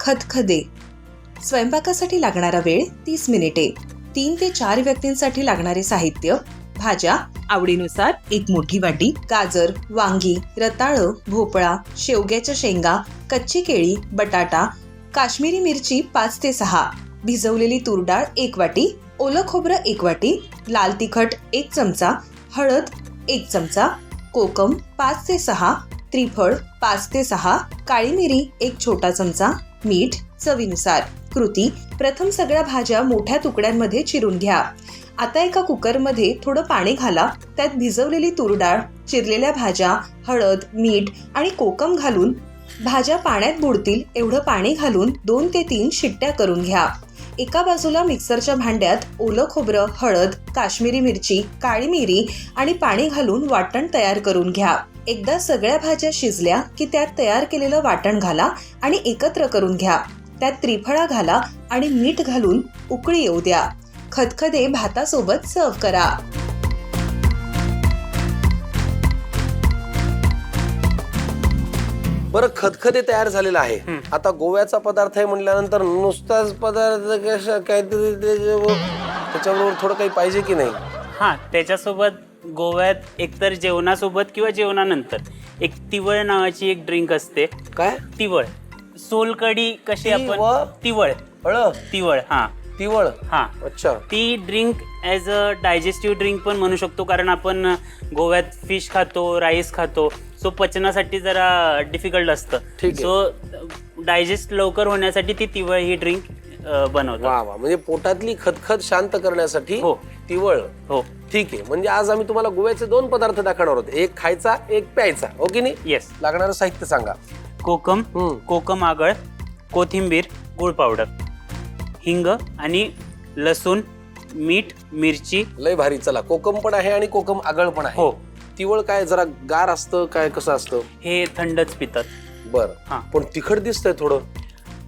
खदखदे. स्वयंपाकासाठी लागणारा वेळ 30 मिनिटे. 3 ते 4 व्यक्तींसाठी लागणारे साहित्य: भाज्या आवडीनुसार 1 मोठी वाटी, गाजर, वांगी, रताळं, भोपळा, शेवग्याच्या शेंगा, कच्ची केळी, बटाटा, काश्मीरी मिरची 5 ते 6, भिजवलेली तूर डाळ 1 वाटी, ओलं खोबरं 1 वाटी, लाल तिखट 1 चमचा, हळद 1 चमचा, कोकम 5 ते 6, त्रिफळ 5 ते 6, काळी मिरी 1 छोटा चमचा, मीठ चवीनुसार. कृती: प्रथम सगळ्या भाज्या मोठ्या तुकड्यांमध्ये चिरून घ्या. आता एका कुकरमध्ये थोडं पाणी घाला. त्यात भिजवलेली तूर डाळ, चिरलेल्या भाज्या, हळद, मीठ आणि कोकम घालून भाज्या पाण्यात बुडतील एवढं पाणी घालून 2 ते 3 शिट्ट्या करून घ्या. एका बाजूला मिक्सरच्या भांड्यात ओलं खोबरं, हळद, काश्मीरी मिरची, काळी मिरी आणि पाणी घालून वाटण तयार करून घ्या. एकदा सगळ्या भाज्या शिजल्या की त्यात तयार केलेलं वाटण घाला आणि एकत्र करून घ्या. त्यात त्रिफळा घाला आणि मीठ घालून उकळी येऊ द्या. खदखदे भातासोबत सर्व्ह करा. बरं, खदखदे तयार झालेला आहे. आता गोव्याचा पदार्थ आहे म्हणल्यानंतर नुसताच पदार्थ काहीतरी त्याच्याबरोबर थोडं काही पाहिजे की नाही? हां, त्याच्यासोबत गोव्यात एकतर जेवणासोबत किंवा जेवणानंतर एक तिवळ नावाची एक ड्रिंक असते. काय? तिवळ. सोलकढी कशी आपण तिवळ तिवळ हां तिवळ. हां, अच्छा. ती drink as a digestive drink पण म्हणू शकतो, कारण आपण गोव्यात फिश खातो, राईस खातो, सो पचनासाठी जरा डिफिकल्ट असतं. सो डायजेस्ट लवकर होण्यासाठी ती तिवळ ही ड्रिंक बनवतात. वा वा, म्हणजे पोटातली खदखद शांत करण्यासाठी हो तिवळ. हो, ठीक आहे. म्हणजे आज आम्ही तुम्हाला गोव्याचे 2 पदार्थ दाखवणार आहोत, एक खायचा एक प्यायचा. हो की नाही? येस. लागणारं साहित्य सांगा. कोकम, कोकम आगळ, कोथिंबीर, गुळ पावडर, हिंग आणि लसूण, मीठ, मिरची. लय भारी. चला, कोकम पण आहे आणि कोकम आगळ पण आहे. हो. तिवळ काय जरा गार असतं काय, कसं असतं? हे थंडच पितात. बरं. हां. पण तिखट दिसतंय थोडं.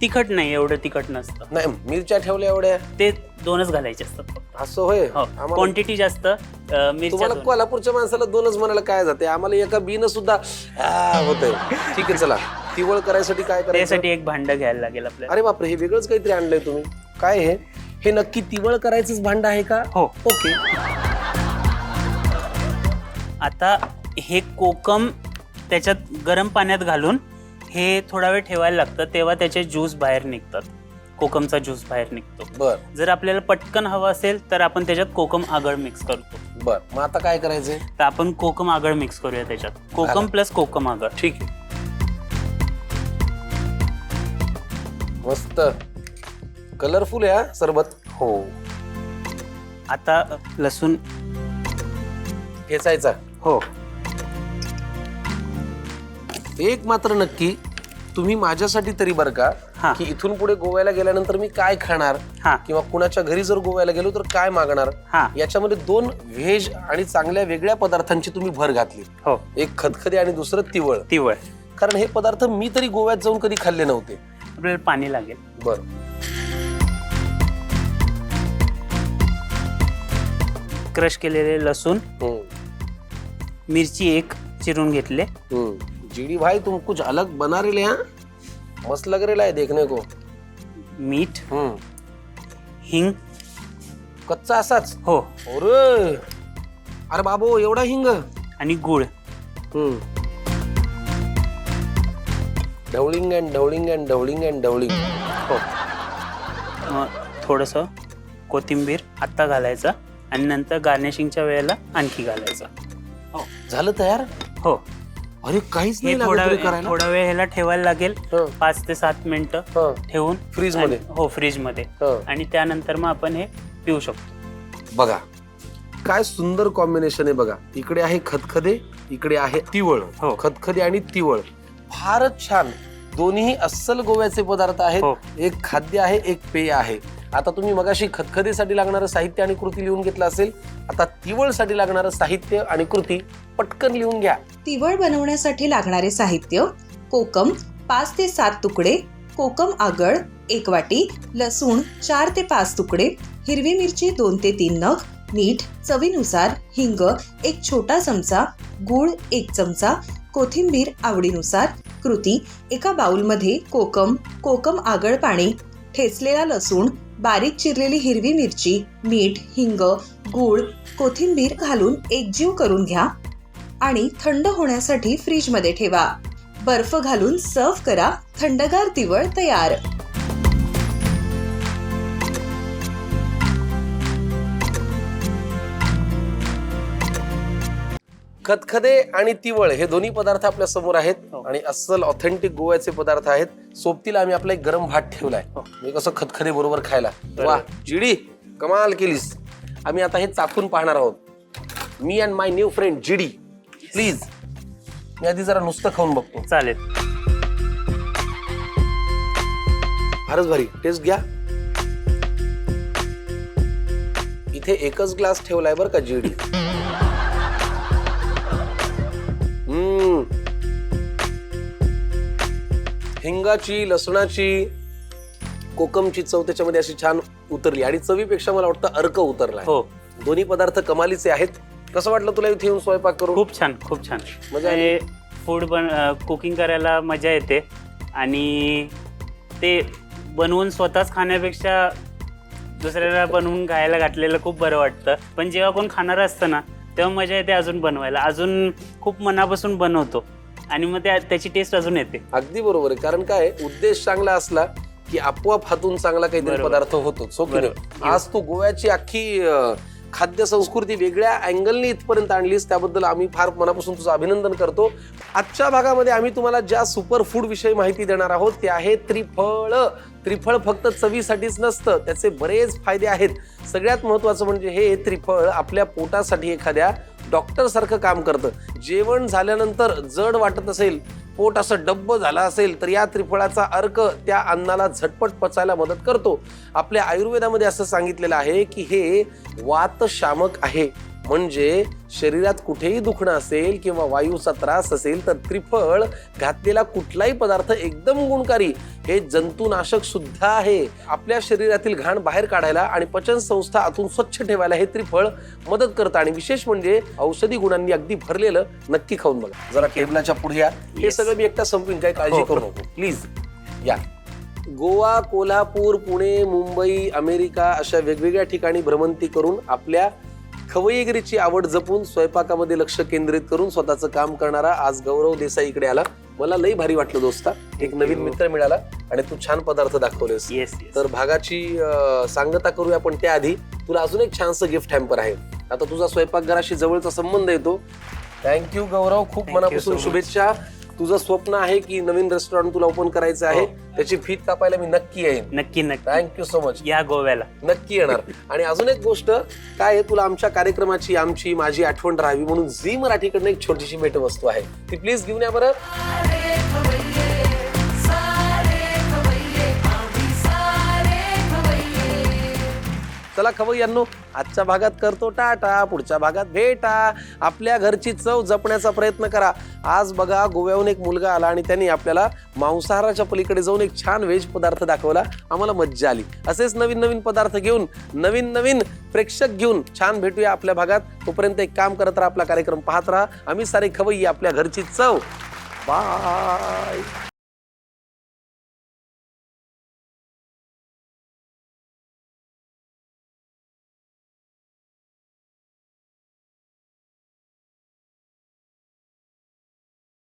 तिखट नाही, एवढं तिखट नसतं. नाही, मिरच्या ठेवल्या एवढ्या? ते 2च घालायचे असतात फक्त. असं होय? क्वांटिटी जास्त. मिरच्या तुम्हाला कोल्हापूरच्या माणसाला 2च म्हणायला काय जाते, आम्हाला एका बीनं सुद्धा होतंय. ठीक आहे, चला. तिवळ करायसाठी काय करायचं? त्यासाठी एक भांड घ्यायला लागेल आपल्याला. अरे बापरे, हे वेगळंच काहीतरी आणलंय तुम्ही. काय हे? हे नक्की तिवळ करायचंच भांड आहे का? हो. ओके. आता हे कोकम त्याच्यात गरम पाण्यात घालून हे थोडा वेळ ठेवायला लागतं, तेव्हा त्याचे ज्यूस बाहेर निघतात. कोकमचा ज्यूस बाहेर निघतो. बर. जर आपल्याला पटकन हवं असेल तर आपण त्याच्यात कोकम आगळ मिक्स करतो. बर, मग आता काय करायचंय? तर आपण कोकम आगळ मिक्स करूया त्याच्यात. कोकम प्लस कोकम आगळ. ठीक आहे. मस्त कलरफुल आहे हा सरबत. हो. आता लसूण ठेचायचा. हो. एक मात्र नक्की, तुम्ही माझ्यासाठी तरी बरं का, की इथून पुढे गोव्याला गेल्यानंतर मी काय खाणार किंवा कुणाच्या घरी जर गोव्याला गेलो तर काय मागणार, याच्यामध्ये 2 व्हेज आणि चांगल्या वेगळ्या पदार्थांची तुम्ही भर घातली. हो. एक खदखदे आणि दुसरं तिवळ. तिवळ. कारण हे पदार्थ मी तरी गोव्यात जाऊन कधी खाल्ले नव्हते. आपल्याला पाणी लागेल. बर. क्रश केलेले लसूण, मिरची 1 चिरून घेतले. जीडी भाई, तुम कुछ अलग बना रहे हैं? मस्त लग रहा है देखने को. मीठ, हिंग. कच्चा असाच? हो. अरे बाबू, एवढा हिंग? आणि गुळ. ढवळिंग अँड ढवळिंग अँड ढवळिंग अँड ढवळिंग. हो. मग थोडंसं कोथिंबीर आत्ता घालायचं आणि नंतर गार्निशिंगच्या वेळेला आणखी घालायचं. हो. झालं तयार? हो. अरे काहीच नाही करायला. थोडा वेळ ह्याला ठेवायला लागेल. 5 ते 7 मिनिटं ठेवून फ्रीज मध्ये. हो, फ्रीज मध्ये. आणि त्यानंतर मग आपण हे पिऊ शकतो. बघा काय सुंदर कॉम्बिनेशन आहे. बघा, इकडे आहे खदखदे, इकडे आहे तिवळ. खदखदे आणि तिवळ फारच छान. दोन्ही अस्सल गोव्याचे पदार्थ आहेत. एक खाद्य आहे, एक पेय आहे. आता तुम्ही मगाशी खदखदेसाठी लागणारं साहित्य आणि कृती लिहून घेतलं असेल, आता तिवळसाठी लागणारं साहित्य आणि कृती पटकन लिहून घ्या. तिवळ बनवण्यासाठी लागणारे साहित्य: कोकम 5 ते 7 तुकडे, कोकम आगळ 1 वाटी, लसूण 4 ते 5 तुकडे, हिरवी मिरची 2 ते 3 नग, मीठ चवीनुसार, हिंग 1 छोटा चमचा, गूळ 1 चमचा, कोथिंबीर आवडीनुसार. कृती. एका बाउलमध्ये कोकम आगळ पाणी, ठेचलेला लसूण, बारीक चिरलेली हिरवी मिरची, मीठ, हिंग, गूळ, कोथिंबीर घालून एकजीव करून घ्या आणि थंड होण्यासाठी फ्रीजमध्ये ठेवा. बर्फ घालून सर्व्ह करा. थंडगार तिवळ तयार. खदखदे आणि तिवळ हे दोन्ही पदार्थ आपल्या समोर आहेत आणि अस्सल ऑथेंटिक गोव्याचे पदार्थ आहेत. सोबतीला आम्ही आपला एक गरम भात ठेवलाय म्हणजे कसं खदखदे बरोबर खायला. वा जिडी, कमाल केलीस. आम्ही आता हे चाखून पाहणार आहोत. मी अँड माय न्यू फ्रेंड जिडी, प्लीज. मी आधी जरा नुसतं खाऊन बघतो. चालेल. फारच भारी टेस्ट घ्या. इथे एकच ग्लास ठेवलाय बरं का जिडी. हिंगाची, लसणाची, कोकमची चव त्याच्यामध्ये अशी छान उतरली आणि चवीपेक्षा मला वाटतं अर्क उतरलाय. हो, दोन्ही पदार्थ कमालीचे आहेत. कसं वाटलं तुला इथे येऊन स्वयंपाक करून? खूप छान, खूप छान. मजा आली? म्हणजे फूड कुकिंग करायला मजा येते आणि ते बनवून स्वतःच खाण्यापेक्षा दुसऱ्याला बनवून खायला घातलेलं खूप बरं वाटतं. पण जेव्हा कोण खाणार असतं ना तेव्हा मजा येते अजून बनवायला. अजून खूप मनापासून बनवतो आणि मग त्याची टेस्ट अजून येते. अगदी बरोबर आहे. कारण काय उद्देश चांगला असला की आपोआप हातून चांगला काहीतरी पदार्थ होतोच. आज तू गोव्याची अख्खी खाद्य संस्कृती वेगळ्या अँगलने इथपर्यंत आणलीस, त्याबद्दल आम्ही फार मनापासून तुझं अभिनंदन करतो. आजच्या भागामध्ये आम्ही तुम्हाला ज्या सुपर फूड विषयी माहिती देणार आहोत ते आहे त्रिफळ. त्रिफळ फक्त चवीसाठीच नसतं, त्याचे बरेच फायदे आहेत. सगळ्यात महत्वाचं म्हणजे हे त्रिफळ आपल्या पोटासाठी एखाद्या डॉक्टर सारखं काम करतं. जेवण झाल्यानंतर जड वाटत असेल, पोट असं डब्ब झालं असेल तर या त्रिफळाचा अर्क त्या अन्नाला झटपट पचायला मदत करतो. आपल्या आयुर्वेदामध्ये असं सांगितलेलं आहे की हे वातशामक आहे. म्हणजे शरीरात कुठेही दुखणं असेल किंवा वायूचा त्रास असेल तर त्रिफळ घातलेला कुठलाही पदार्थ एकदम गुणकारी. हे जंतुनाशक सुद्धा आहे. आपल्या शरीरातील घाण बाहेर काढायला आणि पचन संस्था आतून स्वच्छ ठेवायला हे त्रिफळ मदत करतं. आणि विशेष म्हणजे औषधी गुणांनी अगदी भरलेलं. नक्की खाऊन बघा. जरा टेबलाच्या पुढे या. हे सगळं मी एकटा संपवीन, काही काळजी करू नको प्लीज. या. गोवा, कोल्हापूर, पुणे, मुंबई, अमेरिका अशा वेगवेगळ्या ठिकाणी भ्रमंती करून आपल्या खवय्यगिरीची आवड जपून स्वयंपाकामध्ये लक्ष केंद्रित करून स्वतःचं काम करणारा आज गौरव देसाई इकडे आला. मला लई भारी वाटलं दोस्ता. एक नवीन मित्र मिळाला आणि तू छान पदार्थ दाखवलेस. तर भागाची सांगता करूया, पण त्याआधी तुला अजून एक छानसं गिफ्ट हॅम्पर आहे. आता तुझा स्वयंपाकघराशी जवळचा संबंध येतो. थँक्यू गौरव, खूप मनापासून शुभेच्छा. तुझं स्वप्न आहे की नवीन रेस्टॉरंट तुला ओपन करायचं आहे, त्याची फीत कापायला मी नक्की येईन. नक्की. Thank you so much. या गोव्याला नक्की येणार. आणि अजून एक गोष्ट काय आहे, तुला आमच्या कार्यक्रमाची आमची माझी आठवण राहावी म्हणून झी मराठीकडनं एक छोटीशी भेटवस्तू आहे, ती प्लीज घेऊन या बरं. चला खवय्यांनो, आजच्या भागात करतो टाटा, पुढच्या भागात भेटा. आपल्या घरची चव जपण्याचा प्रयत्न करा. आज बघा गोव्याहून एक मुलगा आला आणि त्यांनी आपल्याला मांसाहाराच्या पलीकडे जाऊन एक छान व्हेज पदार्थ दाखवला. आम्हाला मज्जा आली. असेच नवीन नवीन पदार्थ घेऊन, नवीन नवीन प्रेक्षक घेऊन छान भेटूया आपल्या भागात. तोपर्यंत एक काम करत राहा, आपला कार्यक्रम पाहत राहा. आम्ही सारे खवय्ये, आपल्या घरची चव. बाय.